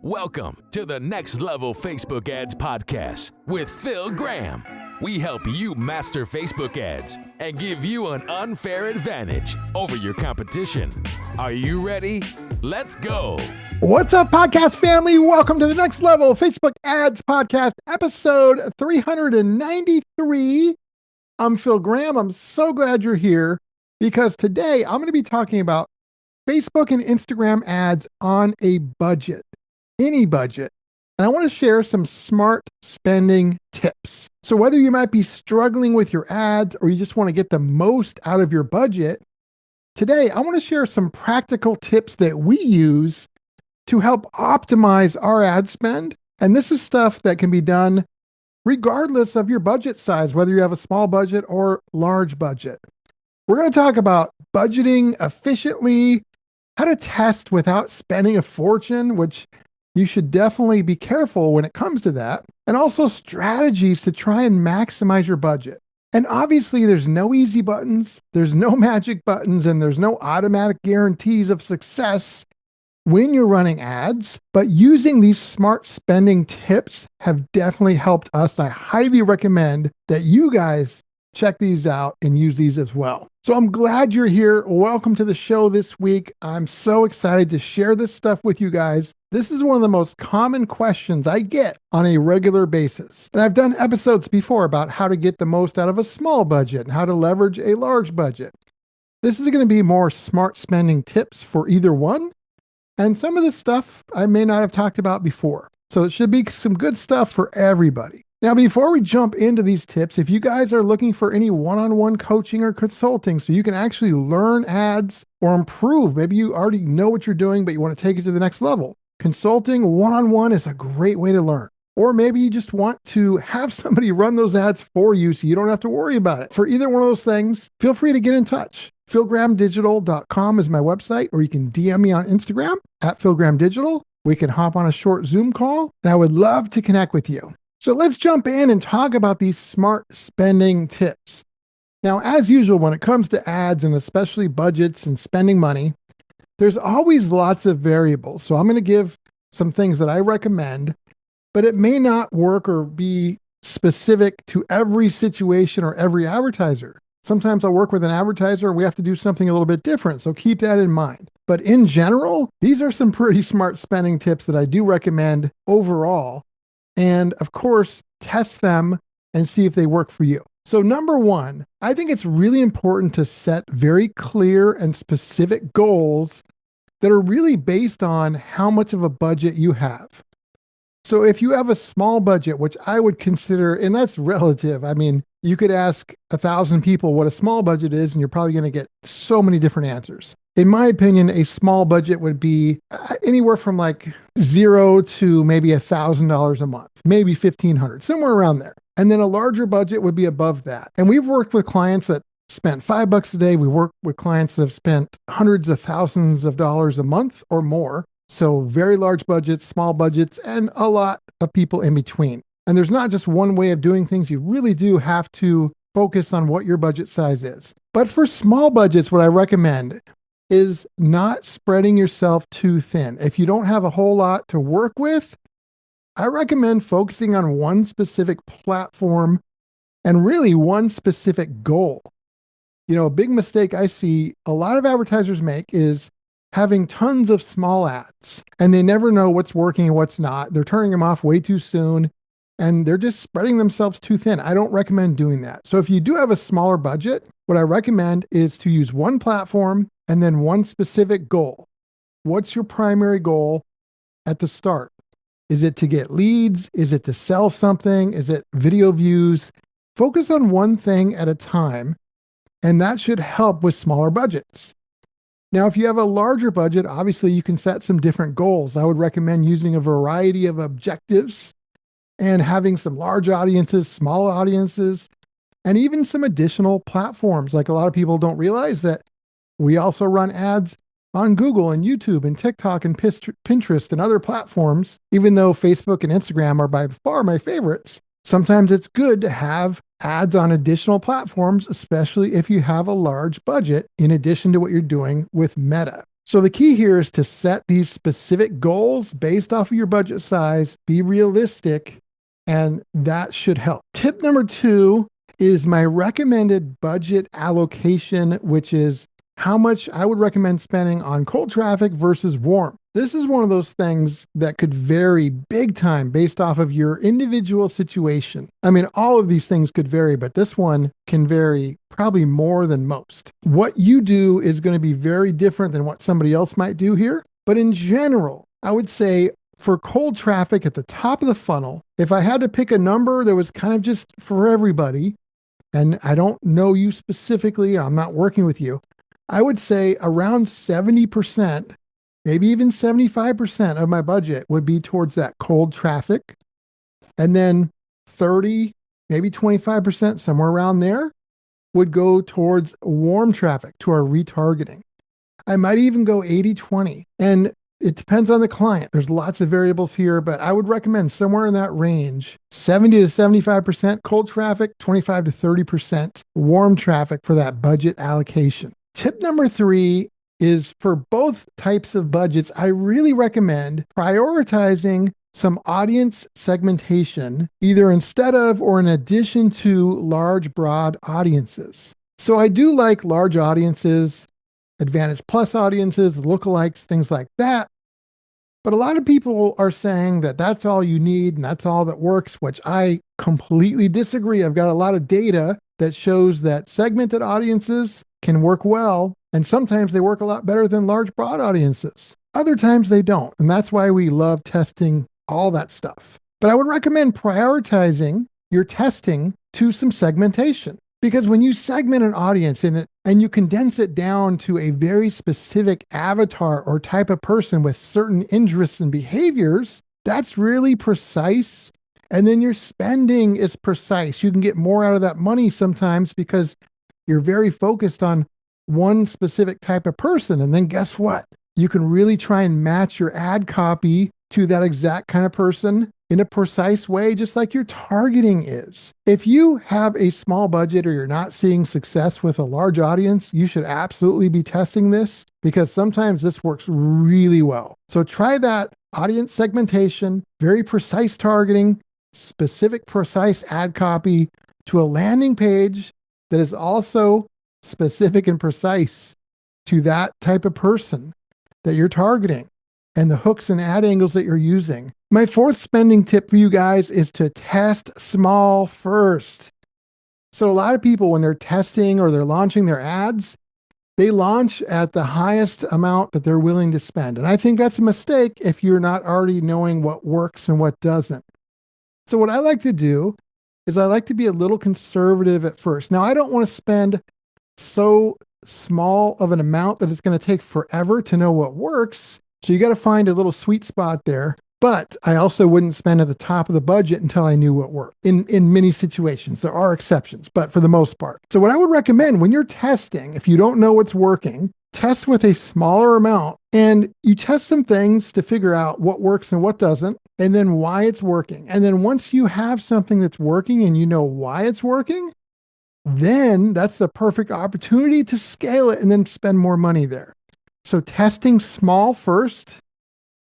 Welcome to the Next Level Facebook Ads Podcast with Phil Graham. We help you master Facebook ads and give you an unfair advantage over your competition. Are you ready? Let's go. What's up, podcast family? Welcome to the Next Level Facebook Ads Podcast, episode 393. I'm Phil Graham. I'm so glad you're here because today I'm going to be talking about Facebook and Instagram ads on a budget. Any budget. And I want to share some smart spending tips. So whether you might be struggling with your ads or you just want to get the most out of your budget, today I want to share some practical tips that we use to help optimize our ad spend. And this is stuff that can be done regardless of your budget size, whether you have a small budget or large budget. We're going to talk about budgeting efficiently, how to test without spending a fortune, which you should definitely be careful when it comes to that, and also strategies to try and maximize your budget. And obviously, there's no easy buttons, there's no magic buttons, and there's no automatic guarantees of success when you're running ads. But using these smart spending tips have definitely helped us. I highly recommend that you guys check these out and use these as well. So I'm glad you're here. Welcome to the show this week. I'm so excited to share this stuff with you guys. This is one of the most common questions I get on a regular basis. And I've done episodes before about how to get the most out of a small budget and how to leverage a large budget. This is going to be more smart spending tips for either one. And some of this stuff I may not have talked about before. So it should be some good stuff for everybody. Now, before we jump into these tips, if you guys are looking for any one-on-one coaching or consulting so you can actually learn ads or improve, maybe you already know what you're doing, but you want to take it to the next level. Consulting one-on-one is a great way to learn. Or maybe you just want to have somebody run those ads for you so you don't have to worry about it. For either one of those things, feel free to get in touch. philgrahamdigital.com is my website, or you can DM me on Instagram at philgrahamdigital. We can hop on a short Zoom call, and I would love to connect with you. So let's jump in and talk about these smart spending tips. Now, as usual, when it comes to ads and especially budgets and spending money, there's always lots of variables. So I'm going to give some things that I recommend, but it may not work or be specific to every situation or every advertiser. Sometimes I'll work with an advertiser and we have to do something a little bit different. So keep that in mind. But in general, these are some pretty smart spending tips that I do recommend overall. And of course, test them and see if they work for you. So number one, I think it's really important to set very clear and specific goals that are really based on how much of a budget you have. So if you have a small budget, which I would consider, and that's relative. I mean, you could ask 1,000 people what a small budget is, and you're probably going to get so many different answers. In my opinion, a small budget would be anywhere from like $0 to maybe $1,000 a month, maybe $1,500, somewhere around there. And then a larger budget would be above that. And we've worked with clients that spent $5 a day. We work with clients that have spent hundreds of thousands of dollars a month or more. So very large budgets, small budgets, and a lot of people in between. And there's not just one way of doing things. You really do have to focus on what your budget size is. But for small budgets, what I recommend is not spreading yourself too thin. If you don't have a whole lot to work with, I recommend focusing on one specific platform and really one specific goal. You know, a big mistake I see a lot of advertisers make is having tons of small ads, and they never know what's working and what's not. They're turning them off way too soon, and they're just spreading themselves too thin. I don't recommend doing that. So if you do have a smaller budget, what I recommend is to use one platform and then one specific goal. What's your primary goal at the start? Is it to get leads? Is it to sell something? Is it video views? Focus on one thing at a time, and that should help with smaller budgets. Now, if you have a larger budget, obviously you can set some different goals. I would recommend using a variety of objectives and having some large audiences, small audiences, and even some additional platforms. Like a lot of people don't realize that we also run ads on Google and YouTube and TikTok and Pinterest and other platforms. Even though Facebook and Instagram are by far my favorites, sometimes it's good to have ads on additional platforms, especially if you have a large budget in addition to what you're doing with Meta. So the key here is to set these specific goals based off of your budget size, be realistic, and that should help. Tip number 2 is my recommended budget allocation, which is how much I would recommend spending on cold traffic versus warm. This is one of those things that could vary big time based off of your individual situation. I mean, all of these things could vary, but this one can vary probably more than most. What you do is going to be very different than what somebody else might do here. But in general, I would say for cold traffic at the top of the funnel, if I had to pick a number that was kind of just for everybody, and I don't know you specifically, I'm not working with you, I would say around 70%, maybe even 75% of my budget would be towards that cold traffic. And then 30, maybe 25%, somewhere around there, would go towards warm traffic, to our retargeting. I might even go 80-20. And it depends on the client. There's lots of variables here, but I would recommend somewhere in that range, 70 to 75% cold traffic, 25 to 30% warm traffic for that budget allocation. Tip number 3 is for both types of budgets, I really recommend prioritizing some audience segmentation, either instead of or in addition to large, broad audiences. So I do like large audiences, Advantage Plus audiences, lookalikes, things like that. But a lot of people are saying that that's all you need and that's all that works, which I completely disagree. I've got a lot of data that shows that segmented audiences can work well, and sometimes they work a lot better than large, broad audiences. Other times they don't, and that's why we love testing all that stuff. But I would recommend prioritizing your testing to some segmentation, because when you segment an audience in it and you condense it down to a very specific avatar or type of person with certain interests and behaviors, that's really precise. And then your spending is precise. You can get more out of that money sometimes because you're very focused on one specific type of person. And then guess what? You can really try and match your ad copy to that exact kind of person in a precise way, just like your targeting is. If you have a small budget or you're not seeing success with a large audience, you should absolutely be testing this, because sometimes this works really well. So try that audience segmentation, very precise targeting, specific, precise ad copy to a landing page that is also specific and precise to that type of person that you're targeting and the hooks and ad angles that you're using. My 4th spending tip for you guys is to test small first. So a lot of people, when they're testing or they're launching their ads, they launch at the highest amount that they're willing to spend. And I think that's a mistake if you're not already knowing what works and what doesn't. So what I like to do is I like to be a little conservative at first. Now, I don't want to spend so small of an amount that it's going to take forever to know what works. So you got to find a little sweet spot there. But I also wouldn't spend at the top of the budget until I knew what worked. In many situations, there are exceptions, but for the most part. So what I would recommend when you're testing, if you don't know what's working, test with a smaller amount, and you test some things to figure out what works and what doesn't, and then why it's working. And then once you have something that's working and you know why it's working, then that's the perfect opportunity to scale it and then spend more money there. So testing small first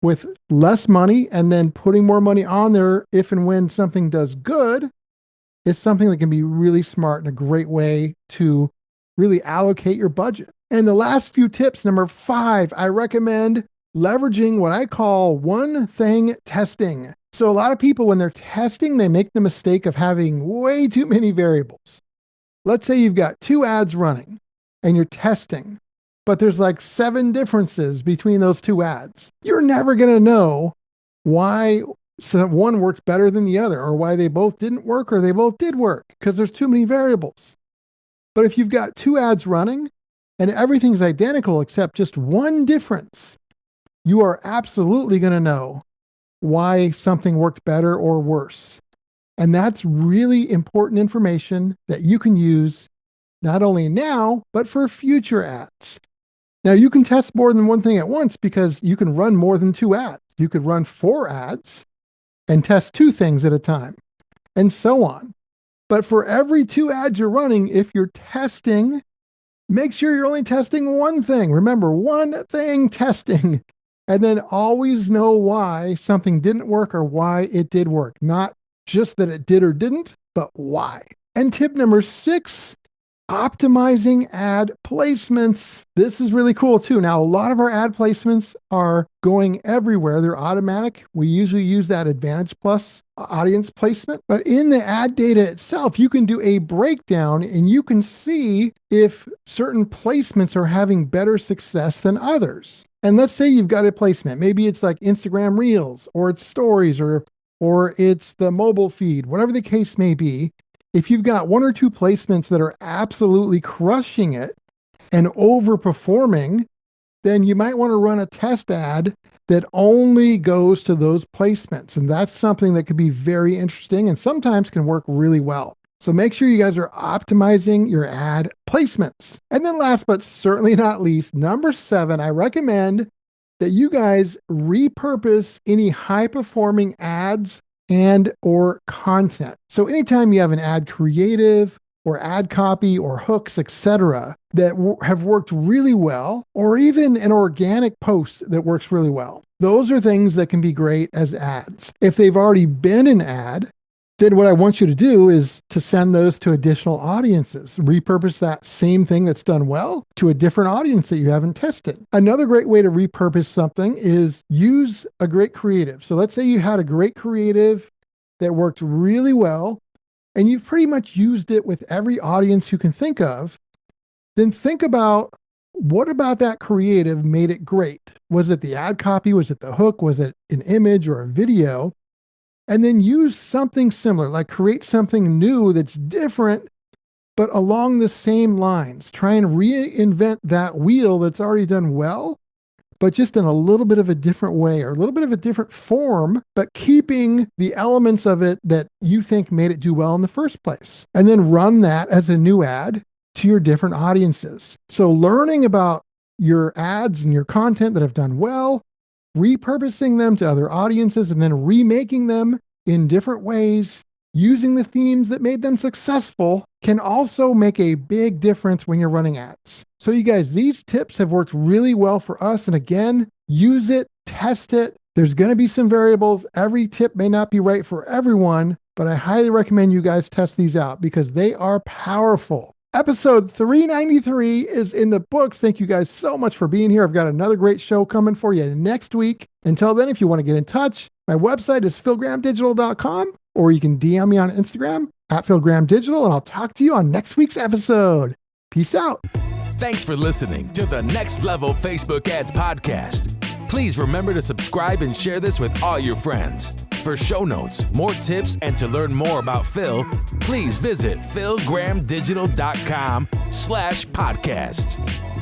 with less money and then putting more money on there if and when something does good is something that can be really smart and a great way to really allocate your budget. And the last few tips, number 5, I recommend leveraging what I call one thing testing. So a lot of people, when they're testing, they make the mistake of having way too many variables. Let's say you've got 2 ads running and you're testing, but there's like 7 differences between those 2 ads. You're never going to know why one worked better than the other, or why they both didn't work or they both did work, because there's too many variables. But if you've got 2 ads running and everything's identical except just one difference, you are absolutely going to know why something worked better or worse. And that's really important information that you can use not only now, but for future ads. Now, you can test more than one thing at once because you can run more than 2 ads. You could run 4 ads and test 2 things at a time, and so on. But for every 2 ads you're running, if you're testing Make sure you're only testing one thing. Remember, one thing testing. And then always know why something didn't work or why it did work. Not just that it did or didn't, but why. And tip number 6, optimizing ad placements. This is really cool too. Now, a lot of our ad placements are going everywhere. They're automatic. We usually use that Advantage Plus audience placement. But in the ad data itself, you can do a breakdown and you can see if certain placements are having better success than others. And let's say you've got a placement. Maybe it's like Instagram Reels, or it's stories, or it's the mobile feed, whatever the case may be. If you've got 1 or 2 placements that are absolutely crushing it and overperforming, then you might want to run a test ad that only goes to those placements. And that's something that could be very interesting and sometimes can work really well. So make sure you guys are optimizing your ad placements. And then last but certainly not least, number 7, I recommend that you guys repurpose any high-performing ads and or content. So anytime you have an ad creative or ad copy or hooks, etc., that have worked really well, or even an organic post that works really well, those are things that can be great as ads. If they've already been an ad, then what I want you to do is to send those to additional audiences. Repurpose that same thing that's done well to a different audience that you haven't tested. Another great way to repurpose something is use a great creative. So let's say you had a great creative that worked really well, and you've pretty much used it with every audience you can think of. Then think about, what about that creative made it great? Was it the ad copy? Was it the hook? Was it an image or a video? And then use something similar, like create something new that's different, but along the same lines. Try and reinvent that wheel that's already done well, but just in a little bit of a different way or a little bit of a different form, but keeping the elements of it that you think made it do well in the first place. And then run that as a new ad to your different audiences. So learning about your ads and your content that have done well, repurposing them to other audiences, and then remaking them in different ways, using the themes that made them successful, can also make a big difference when you're running ads. So you guys, these tips have worked really well for us. And again, use it, test it. There's going to be some variables. Every tip may not be right for everyone, but I highly recommend you guys test these out because they are powerful. Episode 393 is in the books. Thank you guys so much for being here. I've got another great show coming for you next week. Until then, if you want to get in touch, my website is philgrahamdigital.com, or you can DM me on Instagram at philgrahamdigital, and I'll talk to you on next week's episode. Peace out. Thanks for listening to the Next Level Facebook Ads Podcast. Please remember to subscribe and share this with all your friends. For show notes, more tips, and to learn more about Phil, please visit philgrahamdigital.com/podcast.